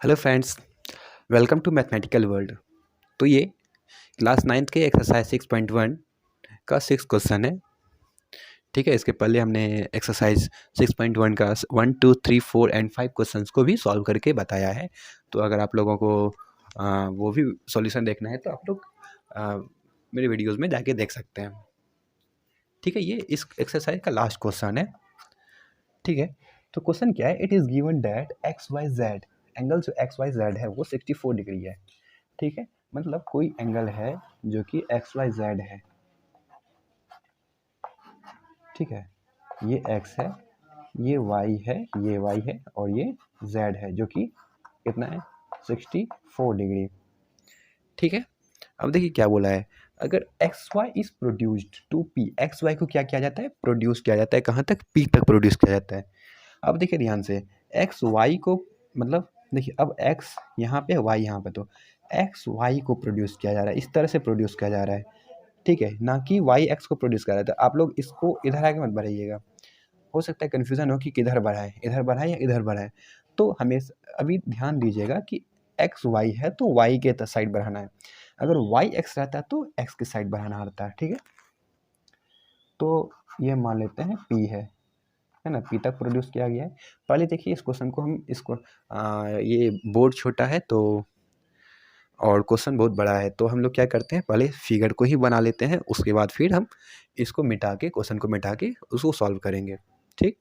Hello friends, welcome to mathematical world. तो ये class 9th के एक्सरसाइज 6.1 का 6 क्वेश्चन है। ठीक है, इसके पहले हमने एक्सरसाइज 6.1 का 1 2 3 4 एंड 5 क्वेश्चंस को भी सॉल्व करके बताया है। तो अगर आप लोगों को वो भी सॉल्यूशन देखना है तो आप लोग मेरे वीडियोस में जाके देख सकते हैं। ठीक है, ये इस एक्सरसाइज का लास्ट क्वेश्चन है। ठीक है, तो क्वेश्चन क्या है? It is given that X Y Z angle जो एक्स वाई जेड है वो 64 डिग्री है। ठीक है, मतलब कोई एंगल है जो कि एक्स वाई जेड है। ठीक है, ये एक्स है, ये वाई है, ये वाई है और ये जेड है जो कि कितना है 64 डिग्री। ठीक है, अब देखिए क्या बोला है। अगर X Y is produced to P, X Y को क्या किया जाता है? प्रोड्यूस किया जाता है। कहाँ तक? पी तक प्रोड्यूस किया जाता है। अब देखिए ध्यान से, एक्स वाई को मतलब देखिए, अब एक्स यहाँ पे, वाई यहाँ पे, तो एक्स वाई को प्रोड्यूस किया जा रहा है, इस तरह से प्रोड्यूस किया जा रहा है। ठीक है, ना कि वाई एक्स को प्रोड्यूस कर रहा है। तो आप लोग इसको इधर आके मत बढ़ाइएगा, हो सकता है कन्फ्यूजन हो कि किधर बढ़ाएं, इधर बढ़ाएं या इधर बढ़ाएं। तो हमेशा अभी ध्यान दीजिएगा कि एक्स वाई है तो वाई के साइड बढ़ाना है, अगर वाई एक्स रहता है तो एक्स की साइड बढ़ाना होता है। ठीक है, तो ये मान लेते हैं पी है ना, पी तक प्रोड्यूस किया गया है। पहले देखिए इस क्वेश्चन को, हम इसको ये बोर्ड छोटा है तो और क्वेश्चन बहुत बड़ा है, तो हम लोग क्या करते हैं, पहले फिगर को ही बना लेते हैं, उसके बाद फिर हम इसको मिटा के, क्वेश्चन को मिटा के उसको सॉल्व करेंगे। ठीक,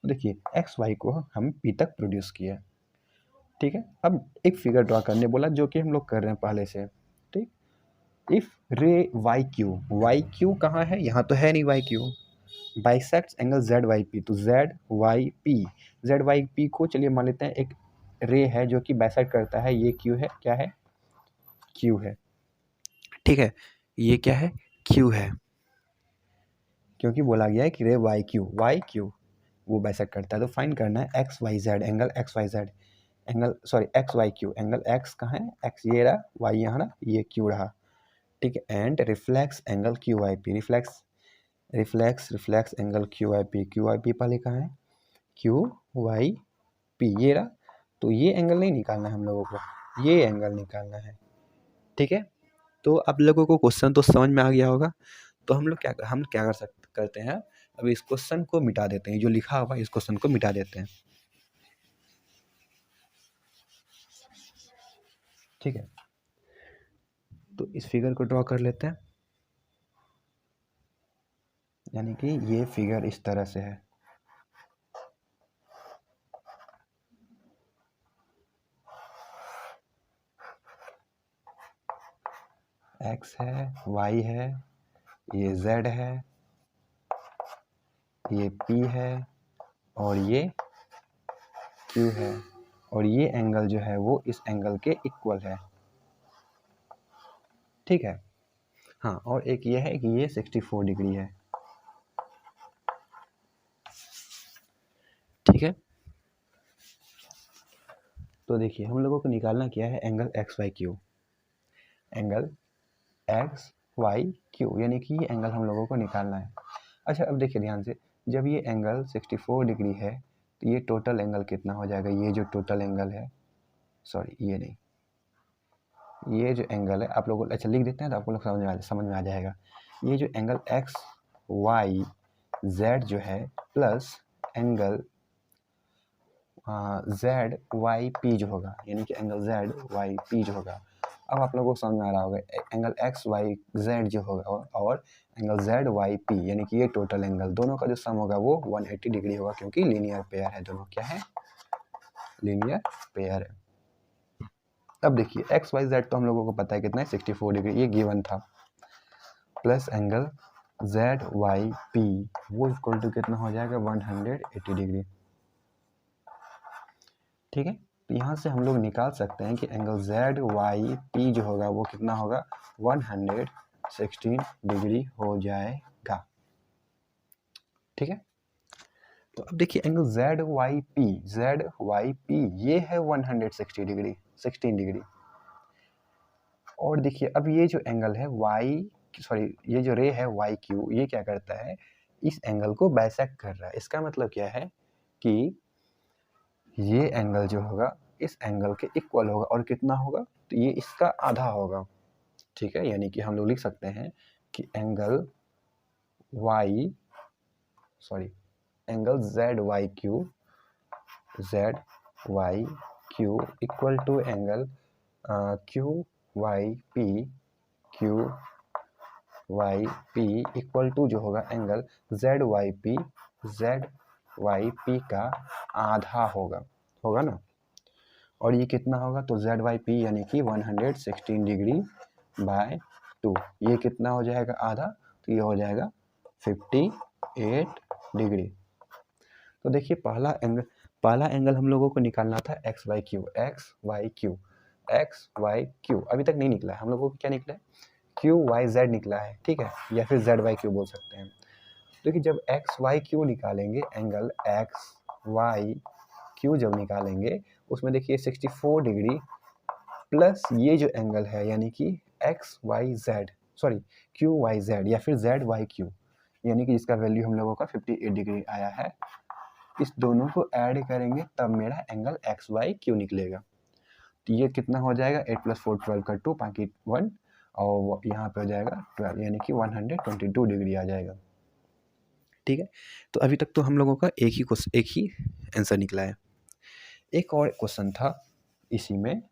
तो देखिए एक्स वाई को हम पी तक प्रोड्यूस किया। ठीक है, अब एक फिगर ड्रॉ करने बोला जो कि हम लोग कर रहे हैं पहले से। ठीक, इफ रे वाई क्यू कहाँ है? यहाँ तो है नहीं Y Q. Bisects angle Z Y P, तो जेड वाई पी को चलिए मान लेते हैं एक रे है जो कि बाइसेक्ट करता है, ये क्यू है, क्या है? क्यू है। ठीक है, ये क्या है? क्यू है, क्योंकि बोला गया है कि रे वाई क्यू वो बाइसेक्ट करता है। तो फाइंड करना है X Y Z angle, X Y Z angle, sorry X Y Q angle. X कहाँ है? एक्स ये रहा, वाई यहाँ रहा, ये क्यू रहा। ठीक है, and reflex angle Q Y P, reflex angle Q Y P पहले कहाँ है? क्यू वाई पी ये रहा। तो ये एंगल नहीं निकालना है हम लोगों को, ये एंगल निकालना है। ठीक है, तो आप लोगों को क्वेश्चन तो समझ में आ गया होगा। तो हम लोग क्या करते हैं, अभी इस क्वेश्चन को मिटा देते हैं, जो लिखा हुआ है इस क्वेश्चन को मिटा देते हैं। ठीक है, तो इस फिगर को ड्रॉ कर लेते हैं, यानी कि ये फिगर इस तरह से है। एक्स है, वाई है, ये जेड है, ये पी है और ये क्यू है, और ये एंगल जो है वो इस एंगल के इक्वल है। ठीक है, हाँ, और एक ये है कि ये 64 डिग्री है। ठीक है, तो देखिए हम लोगों को निकालना क्या है, angle X Y Q, angle X Y Q, यानी कि ये एंगल हम लोगों को निकालना है। अच्छा, अब देखिए ध्यान से, जब ये एंगल 64 डिग्री है तो ये टोटल एंगल कितना हो जाएगा? ये जो टोटल एंगल है, सॉरी ये नहीं, ये जो एंगल है आप लोग, अच्छा लिख देते हैं तो आपको लोग समझ में आ जाएगा। ये जो एंगल एक्स वाई जेड जो है plus angle Z Y P जो होगा, यानी कि एंगल जेड वाई पी जो होगा। अब आप लोगों को समझ में आ रहा होगा, एंगल एक्स वाई जेड जो होगा और एंगल जेड वाई पी, यानी कि ये टोटल एंगल दोनों का जो सम होगा वो 180 डिग्री होगा, क्योंकि लीनियर पेयर है दोनों। क्या है? लीनियर पेयर है। अब देखिए एक्स वाई जेड तो हम लोगों को पता है कितना है, 64 डिग्री, ये गिवन था, plus angle Z Y P वो इक्वल टू कितना हो जाएगा? 180 डिग्री। ठीक है, तो यहाँ से हम लोग निकाल सकते हैं कि एंगल जेड वाई पी जो होगा वो कितना होगा? 116 डिग्री हो जाएगा। ठीक है, तो अब देखिए एंगल जेड वाई पी ये है 160 डिग्री, 16 डिग्री। और देखिए अब ये जो एंगल है ये जो रे है वाई क्यू, ये क्या करता है? इस एंगल को बाइसेक्ट कर रहा है। इसका मतलब क्या है कि ये एंगल जो होगा इस एंगल के इक्वल होगा। और कितना होगा? तो ये इसका आधा होगा, ठीक है। यानी कि हम लोग लिख सकते हैं कि angle Z Y Q equal to angle Q Y P equal to जो होगा एंगल जेड वाई पी का आधा होगा ना। और ये कितना होगा? तो जेड वाई पी यानी कि 116 डिग्री बाय 2, ये कितना हो जाएगा? आधा। तो ये हो जाएगा 58 डिग्री। तो देखिए पहला एंगल हम लोगों को निकालना था एक्स वाई क्यू। अभी तक नहीं निकला है हम लोगों को। क्या निकला है? क्यू वाई जेड निकला है, ठीक है, या फिर जेड वाई क्यू बोल सकते हैं। देखिए जब एक्स वाई क्यू निकालेंगे, एंगल एक्स वाई क्यू जब निकालेंगे, उसमें देखिए 64 डिग्री प्लस ये जो एंगल है यानी कि क्यू वाई जेड या फिर जेड वाई क्यू, यानी कि जिसका वैल्यू हम लोगों का 58 डिग्री आया है, इस दोनों को ऐड करेंगे तब मेरा एंगल एक्स वाई क्यू निकलेगा। तो ये कितना हो जाएगा? 8 + 4 12 का 2 बाकी 1, और यहाँ पे हो जाएगा 12, यानी कि 122 डिग्री आ जाएगा, ठीक है। तो अभी तक तो हम लोगों का एक ही आंसर निकला है। एक और क्वेश्चन था, इसी में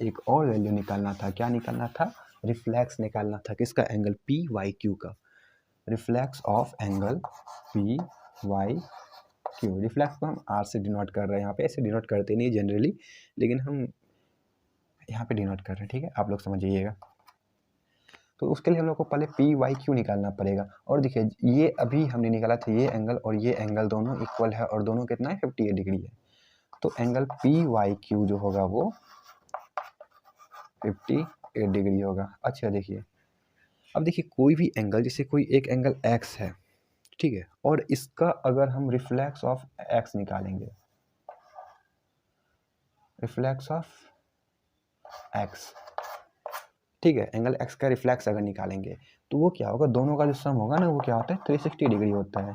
एक और वैल्यू निकालना था। क्या निकालना था? रिफ्लेक्स निकालना था। किसका? एंगल पी वाई क्यू का। Reflex of angle P Y Q. Reflex को हम आर से डिनोट कर रहे हैं यहाँ पे, ऐसे डिनोट करते नहीं जनरली, लेकिन हम यहाँ पे डिनोट कर रहे हैं, ठीक है, आप लोग समझ जाइएगा। तो उसके लिए हम लोग को पहले पी वाई क्यू निकालना पड़ेगा। और देखिए ये अभी हमने निकाला था, ये एंगल और ये एंगल दोनों इक्वल है, और दोनों कितना है? 58 डिग्री है। तो एंगल पी वाई क्यू जो होगा वो 58 डिग्री होगा। अच्छा देखिए, अब देखिए कोई भी एंगल, जैसे कोई एक एंगल एक्स है, ठीक है, और इसका अगर हम रिफ्लेक्स ऑफ एक्स निकालेंगे, रिफ्लेक्स ऑफ एक्स, ठीक है, एंगल एक्स का रिफ्लेक्स अगर निकालेंगे तो वो क्या होगा? दोनों का जो सम होगा ना वो क्या होता है? 360 डिग्री होता है।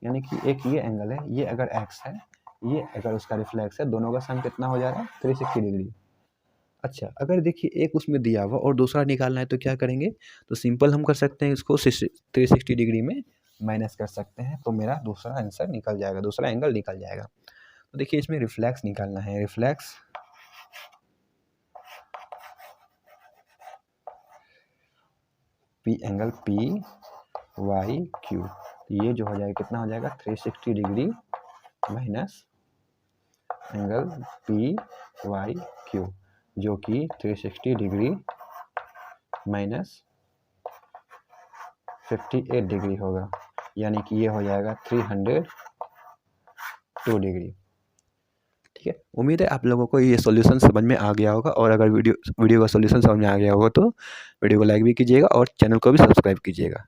यानी कि एक ये एंगल है, ये अगर एक्स है, ये अगर उसका रिफ्लेक्स है, दोनों का सम कितना हो जाएगा? 360 डिग्री। अच्छा, अगर देखिए एक उसमें दिया हुआ और दूसरा निकालना है तो क्या करेंगे? तो सिंपल हम कर सकते हैं, इसको 360 डिग्री में माइनस कर सकते हैं, तो मेरा दूसरा आंसर निकल जाएगा, दूसरा एंगल निकल जाएगा। तो देखिए इसमें रिफ्लेक्स निकालना है, reflex P angle P Y Q, ये जो हो जाएगा कितना हो जाएगा? 360 degree minus angle P Y Q, जो कि 360 डिग्री माइनस 58 डिग्री होगा, यानी कि ये हो जाएगा 302 डिग्री। ठीक है, उम्मीद है आप लोगों को ये सॉल्यूशन समझ में आ गया होगा। और अगर वीडियो का सॉल्यूशन समझ में आ गया होगा तो वीडियो को लाइक भी कीजिएगा और चैनल को भी सब्सक्राइब कीजिएगा।